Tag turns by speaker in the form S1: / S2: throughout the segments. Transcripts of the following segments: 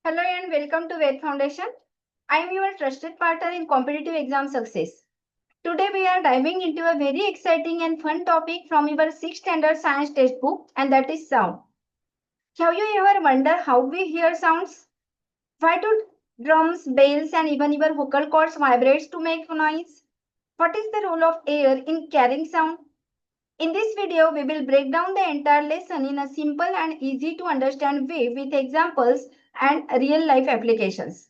S1: Hello and welcome to Ved Foundation. I am your trusted partner in competitive exam success. Today we are diving into a very exciting and fun topic from your 6th standard science textbook, and that is sound. Have you ever wondered how we hear sounds? Why do drums, bells and even your vocal cords vibrate to make noise? What is the role of air in carrying sound? In this video, we will break down the entire lesson in a simple and easy to understand way with examples and real life applications.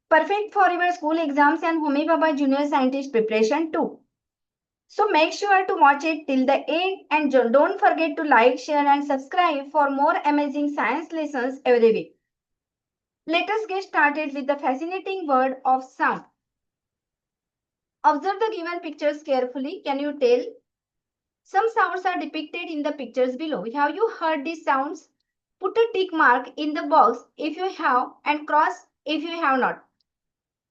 S1: Perfect for your school exams and Homi Bhabha Junior Scientist preparation too. So make sure to watch it till the end and don't forget to like, share and subscribe for more amazing science lessons every week. Let us get started with the fascinating word of sound. Observe the given pictures carefully. Can you tell? Some sounds are depicted in the pictures below. Have you heard these sounds? Put a tick mark in the box if you have and cross if you have not.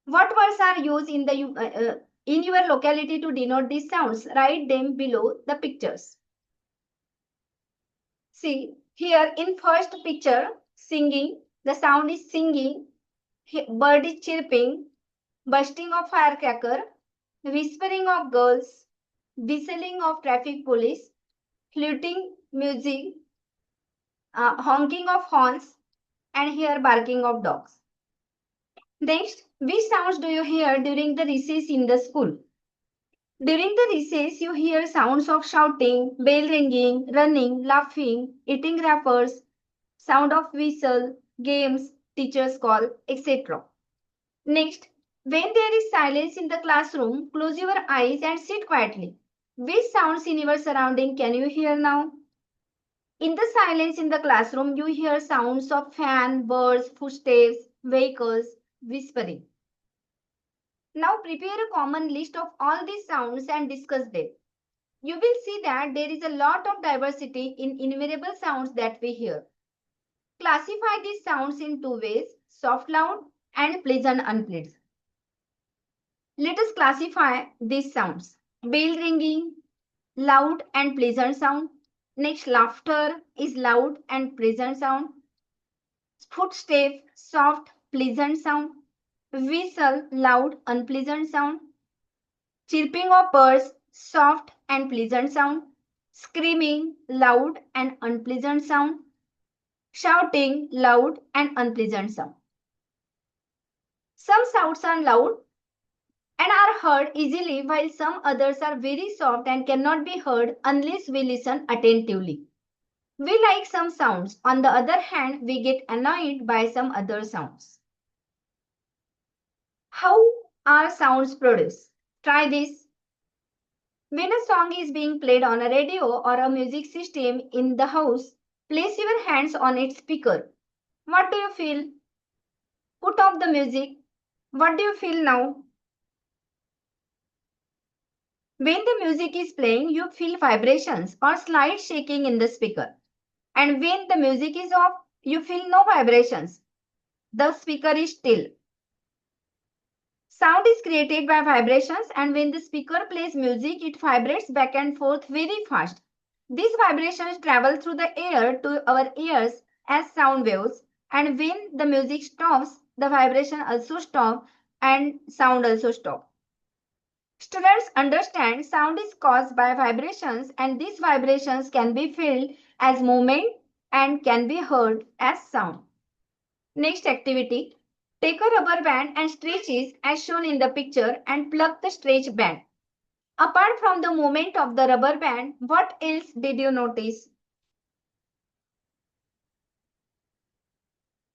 S1: What words are used in your locality to denote these sounds? Write them below the pictures. See, here in first picture, singing, the sound is singing, bird is chirping, bursting of firecracker, whispering of girls, whistling of traffic police, fluting music, honking of horns, and here barking of dogs. Next, which sounds do you hear during the recess in the school? During the recess, you hear sounds of shouting, bell ringing, running, laughing, eating wrappers, sound of whistle, games, teacher's call, etc. Next, when there is silence in the classroom, close your eyes and sit quietly. Which sounds in your surrounding can you hear now? In the silence in the classroom, you hear sounds of fan, birds, footsteps, vehicles, whispering. Now prepare a common list of all these sounds and discuss them. You will see that there is a lot of diversity in innumerable sounds that we hear. Classify these sounds in two ways, soft loud and pleasant unpleasant. Let us classify these sounds. Bell ringing, loud and pleasant sound. Next, laughter is loud and pleasant sound. Footstep, soft, pleasant sound. Whistle, loud, unpleasant sound. Chirping of birds, soft and pleasant sound. Screaming, loud and unpleasant sound. Shouting, loud and unpleasant sound. Some sounds are loud and are heard easily, while some others are very soft and cannot be heard unless we listen attentively. We like some sounds. On the other hand, we get annoyed by some other sounds. How are sounds produced? Try this. When a song is being played on a radio or a music system in the house, place your hands on its speaker. What do you feel? Put off the music. What do you feel now? When the music is playing, you feel vibrations or slight shaking in the speaker. And when the music is off, you feel no vibrations. The speaker is still. Sound is created by vibrations, and when the speaker plays music, it vibrates back and forth very fast. These vibrations travel through the air to our ears as sound waves, and when the music stops, the vibration also stops and sound also stops. Students understand sound is caused by vibrations, and these vibrations can be felt as movement and can be heard as sound. Next activity. Take a rubber band and stretch it as shown in the picture and plug the stretch band. Apart from the movement of the rubber band, what else did you notice?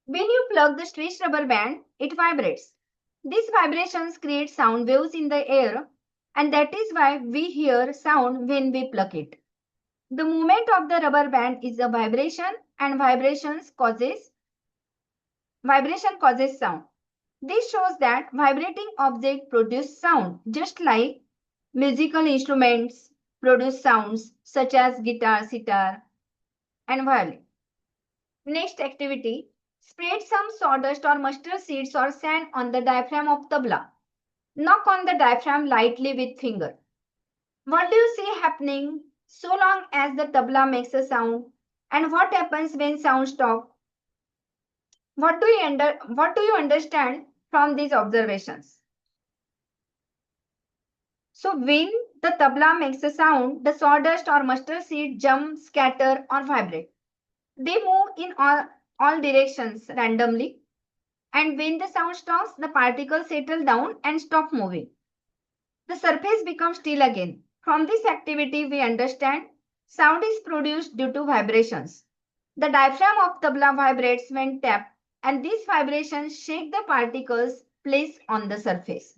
S1: When you plug the stretched rubber band, it vibrates. These vibrations create sound waves in the air, and that is why we hear sound when we plug it. The movement of the rubber band is a vibration, and vibration causes sound. This shows that vibrating objects produce sound, just like musical instruments produce sounds such as guitar, sitar, and violin. Next activity. Spread some sawdust or mustard seeds or sand on the diaphragm of tabla. Knock on the diaphragm lightly with finger. What do you see happening so long as the tabla makes a sound? And what happens when sound stops? What do you understand from these observations? So when the tabla makes a sound, the sawdust or mustard seed jump, scatter or vibrate. They move in all directions randomly, and when the sound stops, the particles settle down and stop moving. The surface becomes still again. From this activity, we understand sound is produced due to vibrations. The diaphragm of tabla vibrates when tapped, and these vibrations shake the particles placed on the surface.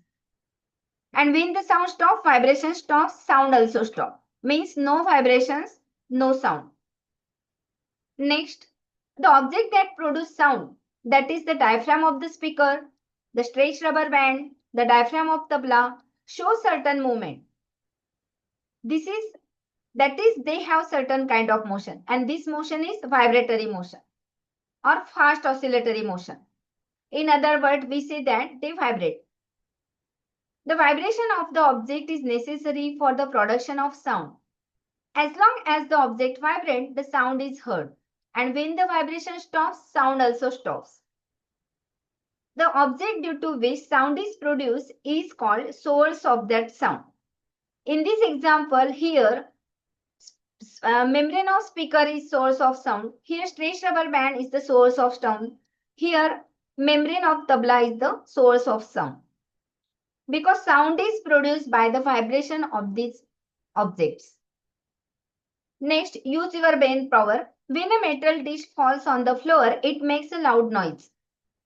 S1: And when the sound stops, vibration stops, sound also stops. Means no vibrations, no sound. Next, the object that produces sound, that is the diaphragm of the speaker, the stretched rubber band, the diaphragm of tabla, show certain movement. That is they have certain kind of motion, and this motion is vibratory motion or fast oscillatory motion. In other words, we say that they vibrate. The vibration of the object is necessary for the production of sound. As long as the object vibrates, the sound is heard. And when the vibration stops, sound also stops. The object due to which sound is produced is called source of that sound. In this example here, membrane of speaker is source of sound. Here stretched rubber band is the source of sound. Here membrane of tabla is the source of sound. Because sound is produced by the vibration of these objects. Next, use your brain power. When a metal dish falls on the floor, it makes a loud noise.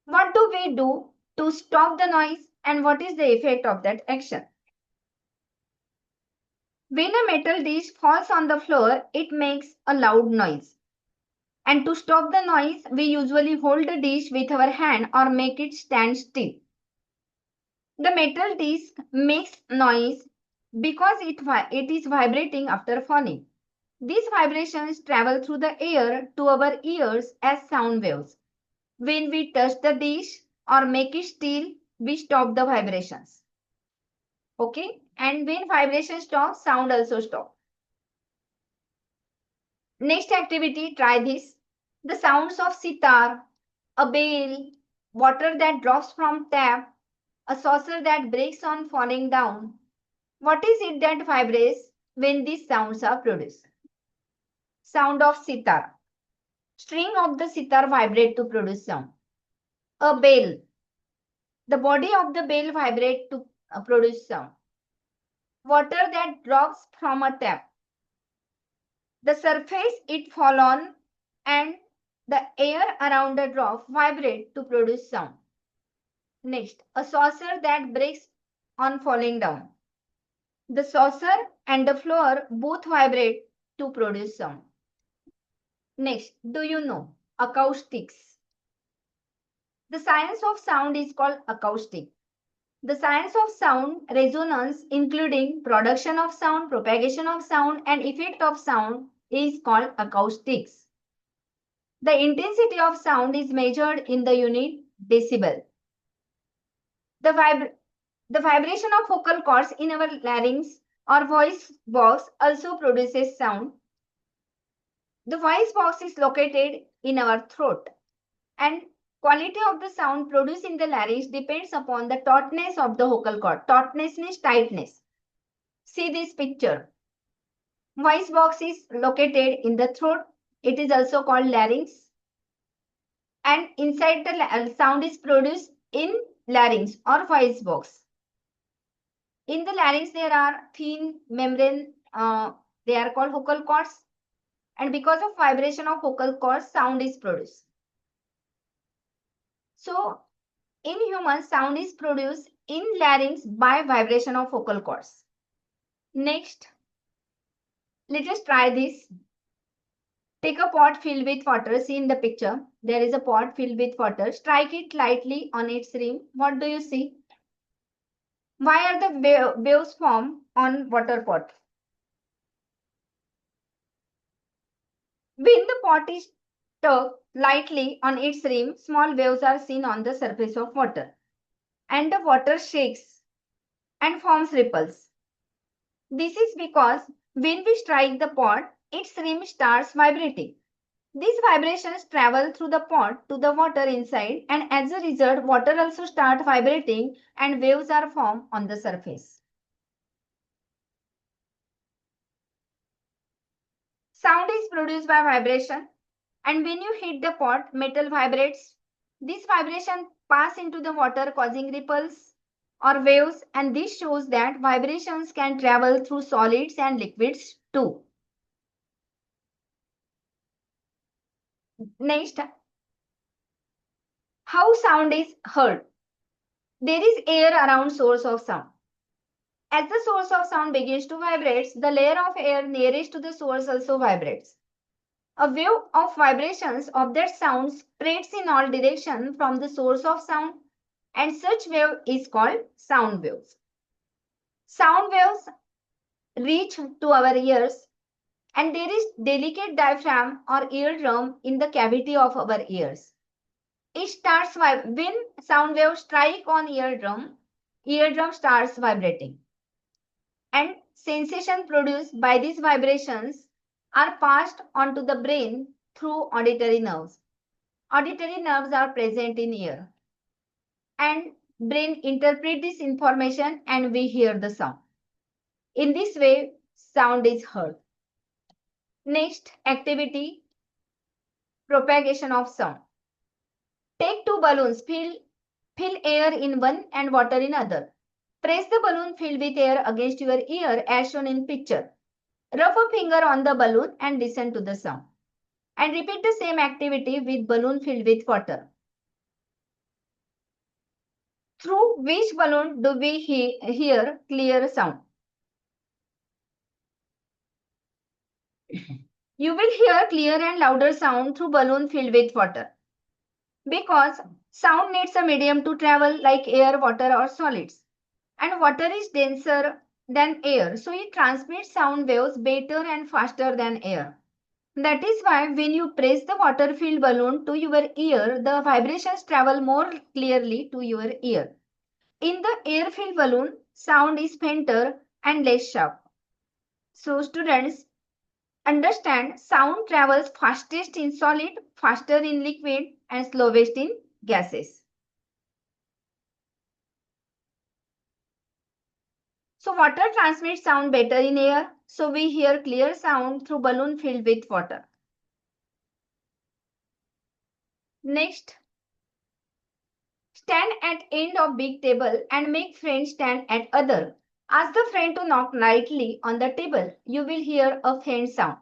S1: What do we do to stop the noise, and what is the effect of that action? When a metal dish falls on the floor, it makes a loud noise. And to stop the noise, we usually hold the dish with our hand or make it stand still. The metal disc makes noise because it is vibrating after falling. These vibrations travel through the air to our ears as sound waves. When we touch the dish or make it still, we stop the vibrations. Okay? And when vibration stops, sound also stops. Next activity, try this. The sounds of sitar, a bell, water that drops from tap, a saucer that breaks on falling down. What is it that vibrates when these sounds are produced? Sound of sitar. String of the sitar vibrate to produce sound. A bell. The body of the bell vibrate to produce sound. Water that drops from a tap. The surface it fall on and the air around the drop vibrate to produce sound. Next, a saucer that breaks on falling down. The saucer and the floor both vibrate to produce sound. Next, do you know acoustics? The science of sound is called acoustic. The science of sound resonance, including production of sound, propagation of sound, and effect of sound, is called acoustics. The intensity of sound is measured in the unit decibel. The vibration of vocal cords in our larynx or voice box also produces sound. The voice box is located in our throat, and quality of the sound produced in the larynx depends upon the tautness of the vocal cord. Tautness means tightness. See this picture. Voice box is located in the throat. It is also called larynx. And inside the sound is produced in larynx or voice box. In the larynx, there are thin membrane. They are called vocal cords. And because of vibration of vocal cords, sound is produced. So, in humans, sound is produced in larynx by vibration of vocal cords. Next, let us try this. Take a pot filled with water. See in the picture, there is a pot filled with water. Strike it lightly on its rim. What do you see? Why are the waves formed on water pot? When the pot is struck lightly on its rim, small waves are seen on the surface of water. And the water shakes and forms ripples. This is because when we strike the pot, its rim starts vibrating. These vibrations travel through the pot to the water inside, and as a result, water also starts vibrating and waves are formed on the surface. Sound is produced by vibration, and when you hit the pot, metal vibrates. This vibration pass into the water causing ripples or waves, and this shows that vibrations can travel through solids and liquids too. Next, how sound is heard. There is air around source of sound. As the source of sound begins to vibrate, the layer of air nearest to the source also vibrates. A wave of vibrations of that sound spreads in all directions from the source of sound, and such wave is called sound waves. Sound waves reach to our ears, and there is delicate diaphragm or eardrum in the cavity of our ears. It starts when sound waves strike on eardrum starts vibrating, and sensation produced by these vibrations are passed on to the brain through auditory nerves. Auditory nerves are present in ear, and brain interpret this information and we hear the sound. In this way, sound is heard. Next activity, propagation of sound. Take two balloons, fill air in one and water in other. Press the balloon filled with air against your ear as shown in picture. Rub a finger on the balloon and listen to the sound. And repeat the same activity with balloon filled with water. Through which balloon do we hear clear sound? You will hear clear and louder sound through balloon filled with water. Because sound needs a medium to travel like air, water or solids. And water is denser than air, so it transmits sound waves better and faster than air. That is why when you press the water-filled balloon to your ear, the vibrations travel more clearly to your ear. In the air-filled balloon, sound is fainter and less sharp. So students, understand sound travels fastest in solid, faster in liquid and slowest in gases. So water transmits sound better in air. So we hear clear sound through balloon filled with water. Next, stand at end of big table and make friend stand at other. Ask the friend to knock lightly on the table. You will hear a faint sound.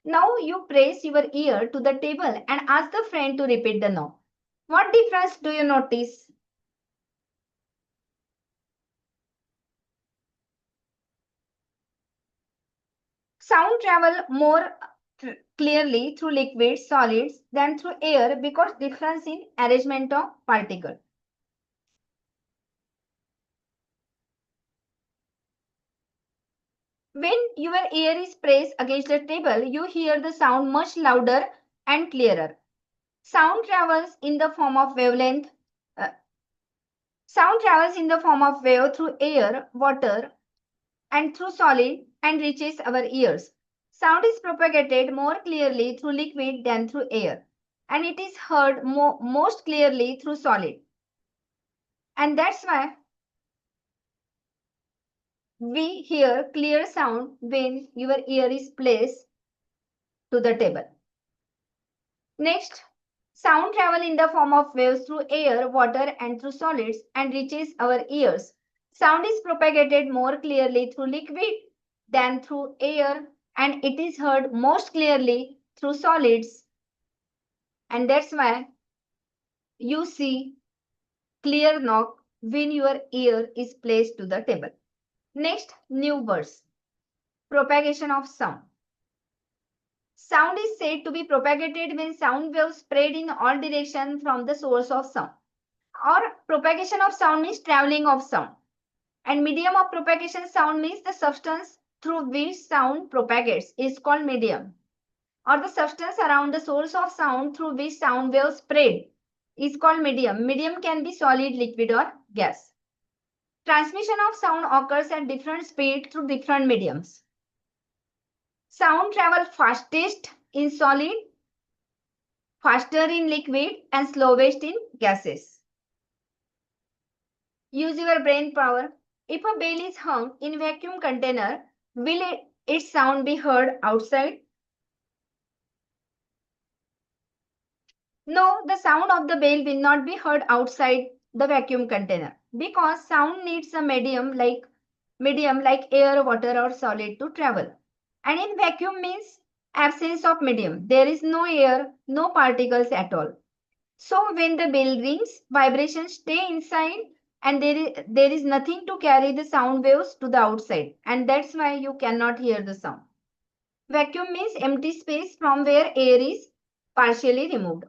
S1: Now you press your ear to the table and ask the friend to repeat the knock. What difference do you notice? Sound travel more clearly through liquid solids than through air because difference in arrangement of particles. When your ear is pressed against the table, you hear the sound much louder and clearer. Sound travels in the form of wavelength. Sound travels in the form of wave through air, water, and through solid and reaches our ears. Sound is propagated more clearly through liquid than through air, and it is heard most clearly through solid. And that's why we hear clear sound when your ear is placed to the table. Next, sound travel in the form of waves through air, water and through solids and reaches our ears. Sound is propagated more clearly through liquid than through air, and it is heard most clearly through solids. And that's why you see clear knock when your ear is placed to the table. Next, new words. Propagation of sound. Sound is said to be propagated when sound waves spread in all directions from the source of sound. Or propagation of sound means traveling of sound. And medium of propagation sound means the substance through which sound propagates is called medium. Or the substance around the source of sound through which sound waves spread is called medium. Medium can be solid, liquid or gas. Transmission of sound occurs at different speed through different mediums. Sound travels fastest in solid faster in liquid and slowest in gases. Use your brain power. If a bell is hung in vacuum container, will its sound be heard outside? No, the sound of the bell will not be heard outside the vacuum container because sound needs a medium like air, water or solid to travel. And in vacuum means absence of medium. There is no air, no particles at all. So when the bell rings, vibrations stay inside and there is nothing to carry the sound waves to the outside. And that's why you cannot hear the sound. Vacuum means empty space from where air is partially removed.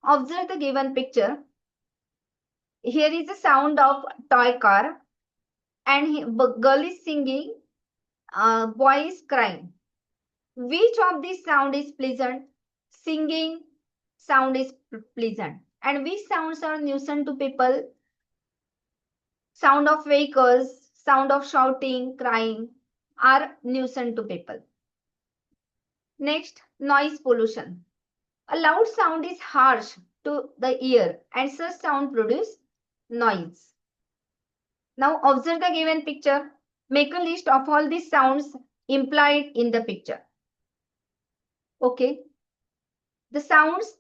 S1: Observe the given picture. Here is the sound of toy car and girl is singing, boy is crying. Which of these sound is pleasant? Singing sound is pleasant. And which sounds are nuisance to people? Sound of vehicles, sound of shouting, crying are nuisance to people. Next, noise pollution. A loud sound is harsh to the ear and such sound produce noise. Now observe the given picture. Make a list of all these sounds implied in the picture. Okay. The sounds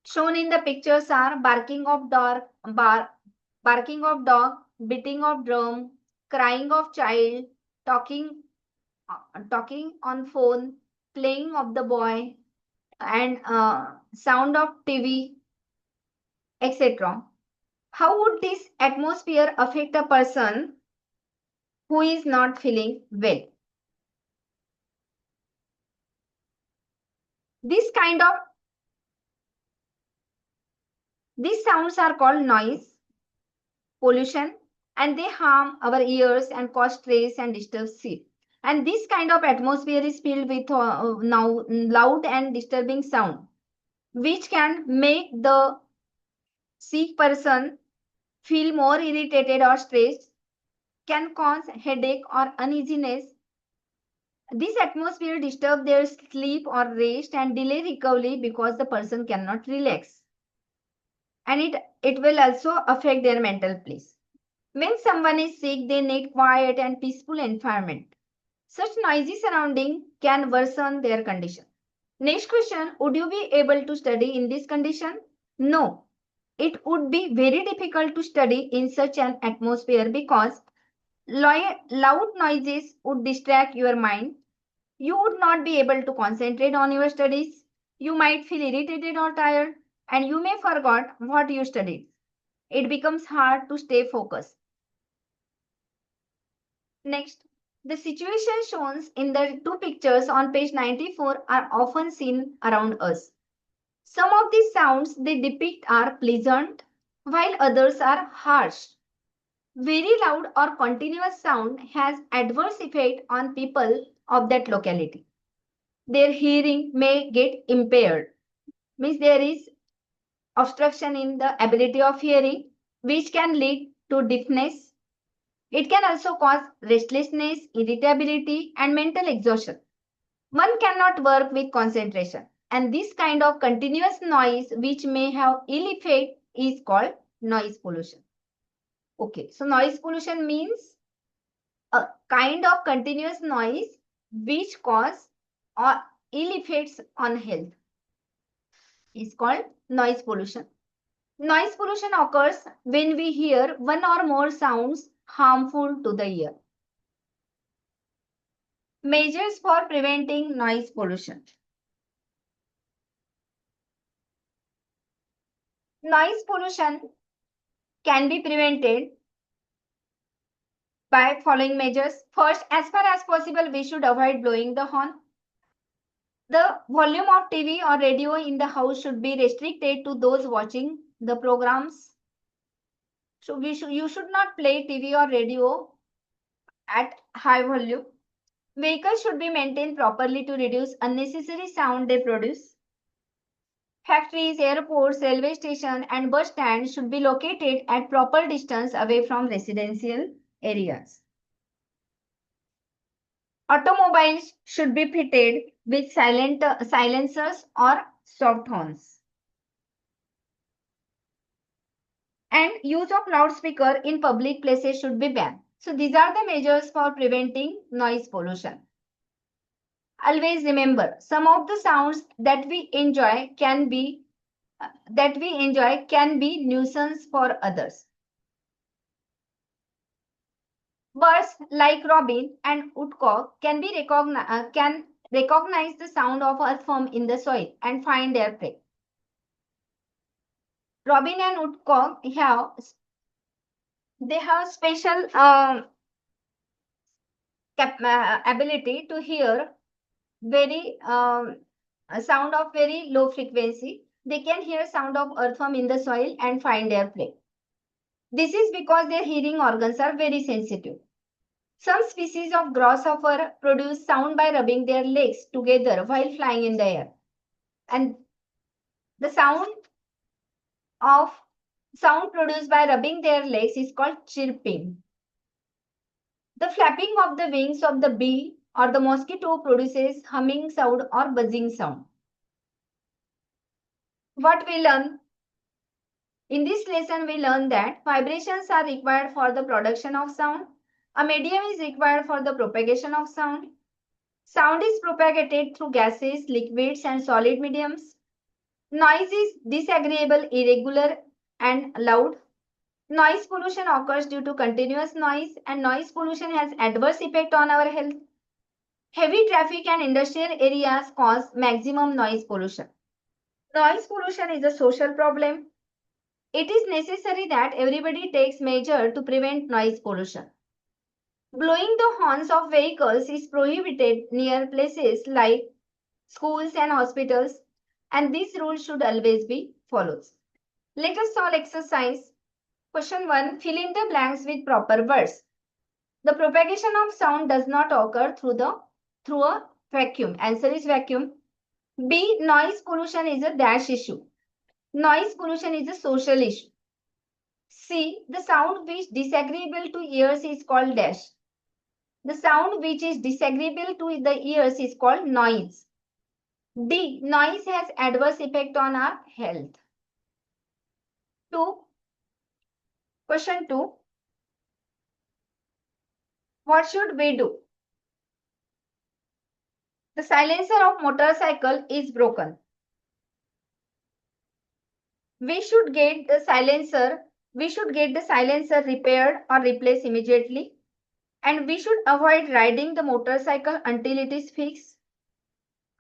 S1: shown in the pictures are barking of dog, beating of drum, crying of child, talking on phone, playing of the boy, and sound of TV, etc. How would this atmosphere affect a person who is not feeling well? These sounds are called noise pollution and they harm our ears and cause stress and disturb sleep. And this kind of atmosphere is filled with now loud and disturbing sound, which can make the sick person feel more irritated or stressed, can cause headache or uneasiness. This atmosphere disturb their sleep or rest and delay recovery because the person cannot relax. And it will also affect their mental peace. When someone is sick, they need quiet and peaceful environment. Such noisy surrounding can worsen their condition. Next question, would you be able to study in this condition? No. It would be very difficult to study in such an atmosphere because loud noises would distract your mind. You would not be able to concentrate on your studies. You might feel irritated or tired and you may forget what you studied. It becomes hard to stay focused. Next, the situation shown in the two pictures on page 94 are often seen around us. Some of these sounds they depict are pleasant, while others are harsh. Very loud or continuous sound has adverse effect on people of that locality. Their hearing may get impaired, means there is obstruction in the ability of hearing, which can lead to deafness. It can also cause restlessness, irritability, and mental exhaustion. One cannot work with concentration, and this kind of continuous noise, which may have ill effect, is called noise pollution. Okay, so noise pollution means a kind of continuous noise which cause or ill effects on health. Is called noise pollution. Noise pollution occurs when we hear one or more sounds harmful to the ear. Measures for preventing noise pollution. Noise pollution can be prevented by following measures. First, as far as possible, we should avoid blowing the horn. The volume of TV or radio in the house should be restricted to those watching the programs. So you should not play TV or radio at high volume. Vehicles should be maintained properly to reduce unnecessary sound they produce. Factories, airports, railway stations, and bus stands should be located at proper distance away from residential areas. Automobiles should be fitted with silencers or soft horns. And use of loudspeaker in public places should be banned. So these are the measures for preventing noise pollution. Always remember, some of the sounds that we enjoy can be nuisance for others. Birds like robin and woodcock can recognize the sound of earthworm in the soil and find their prey. Robin and woodcock have special ability to hear very a sound of very low frequency. They can hear sound of earthworm in the soil and find their prey. This is because their hearing organs are very sensitive. Some species of grasshopper produce sound by rubbing their legs together while flying in the air. And the sound produced by rubbing their legs is called chirping. The flapping of the wings of the bee or the mosquito produces humming sound or buzzing sound. What we learn? In this lesson, we learn that vibrations are required for the production of sound. A medium is required for the propagation of sound. Sound is propagated through gases, liquids, and solid mediums. Noise is disagreeable, irregular, and loud. Noise pollution occurs due to continuous noise, and noise pollution has adverse effect on our health. Heavy traffic and industrial areas cause maximum noise pollution. Noise pollution is a social problem. It is necessary that everybody takes measures to prevent noise pollution. Blowing the horns of vehicles is prohibited near places like schools and hospitals, and this rule should always be followed. Let us solve exercise. Question 1. Fill in the blanks with proper words. The propagation of sound does not occur through a vacuum. Answer is vacuum. B. Noise pollution is a dash issue. Noise pollution is a social issue. C. The sound which disagreeable to ears is called dash. The sound which is disagreeable to the ears is called noise. D. Noise has adverse effect on our health. 2. Question 2. What should we do? The silencer of motorcycle is broken. We should get the silencer repaired or replaced immediately. And we should avoid riding the motorcycle until it is fixed.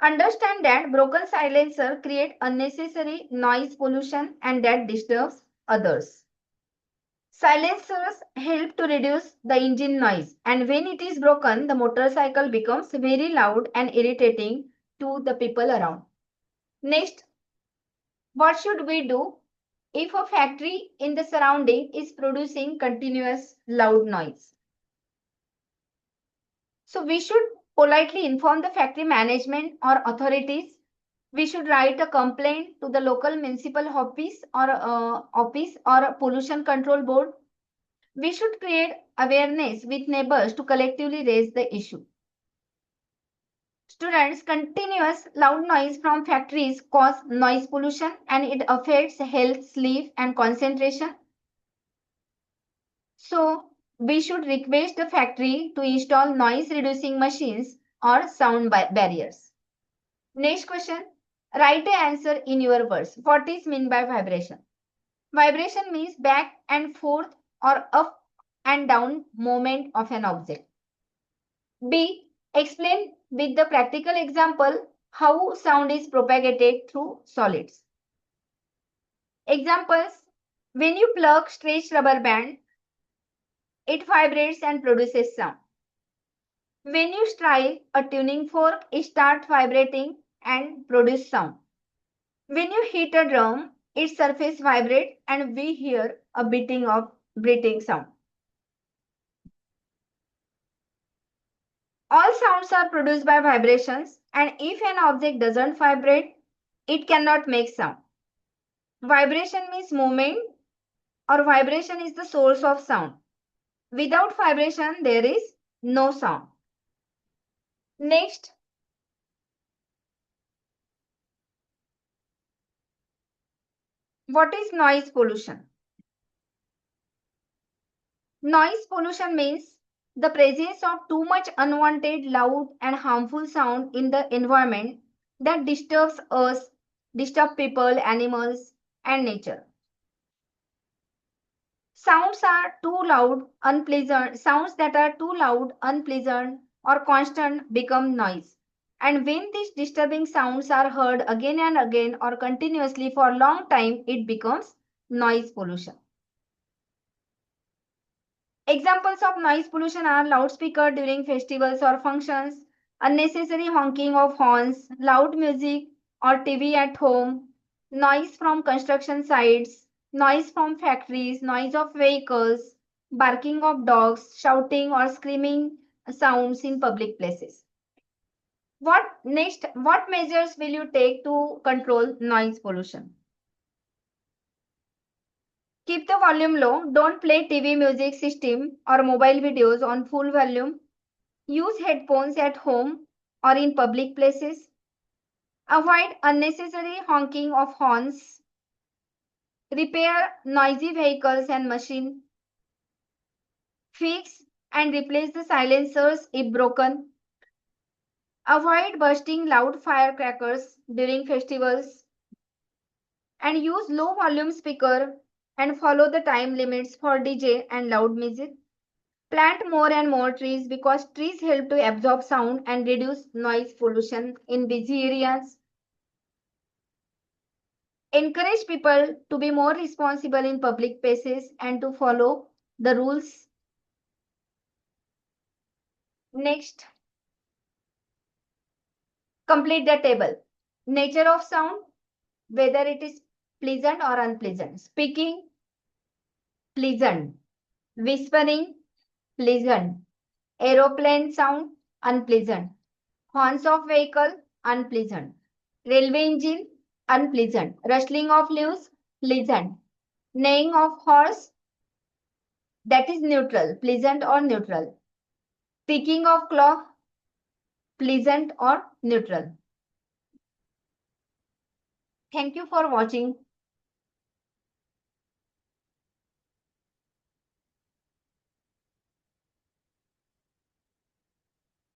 S1: Understand that broken silencer create unnecessary noise pollution and that disturbs others. Silencers help to reduce the engine noise, and when it is broken, the motorcycle becomes very loud and irritating to the people around. Next, what should we do if a factory in the surrounding is producing continuous loud noise? So we should politely inform the factory management or authorities. We should write a complaint to the local municipal office or pollution control board. We should create awareness with neighbors to collectively raise the issue. Students, continuous loud noise from factories cause noise pollution and it affects health, sleep, and concentration. So, we should request the factory to install noise reducing machines or sound barriers. Next question. Write the answer in your words. What is meant by vibration? Vibration means back and forth or up and down movement of an object. B. Explain with the practical example how sound is propagated through solids. Examples. When you plug stretched rubber band, it vibrates and produces sound. When you strike a tuning fork, it starts vibrating and produces sound. When you hit a drum, its surface vibrates and we hear a beating sound. All sounds are produced by vibrations, and if an object doesn't vibrate, it cannot make sound. Vibration means movement, or vibration is the source of sound. Without vibration, there is no sound. Next, What is noise pollution? Noise pollution means the presence of too much unwanted, loud, and harmful sound in the environment that disturbs us, disturb people, animals, and nature. Sounds are too loud, unpleasant. Sounds that are too loud, unpleasant, or constant become noise. And when these disturbing sounds are heard again and again or continuously for a long time, it becomes noise pollution. Examples of noise pollution are loudspeaker during festivals or functions, unnecessary honking of horns, loud music or TV at home, noise from construction sites, noise from factories, noise of vehicles, barking of dogs, shouting or screaming sounds in public places. What measures will you take to control noise pollution? Keep the volume low. Don't play TV music system or mobile videos on full volume. Use headphones at home or in public places. Avoid unnecessary honking of horns. Repair noisy vehicles and machines. Fix and replace the silencers if broken. Avoid bursting loud firecrackers during festivals. And use low volume speaker and follow the time limits for DJ and loud music. Plant more and more trees because trees help to absorb sound and reduce noise pollution in busy areas. Encourage people to be more responsible in public places and to follow the rules. Next, complete the table. Nature of sound, whether it is pleasant or unpleasant. Speaking, pleasant. Whispering, pleasant. Aeroplane sound, unpleasant. Horns of vehicle, unpleasant. Railway engine, unpleasant. Rustling of leaves, pleasant. Neighing of horse, that is neutral, pleasant or neutral. Ticking of clock, pleasant or neutral. Thank you for watching.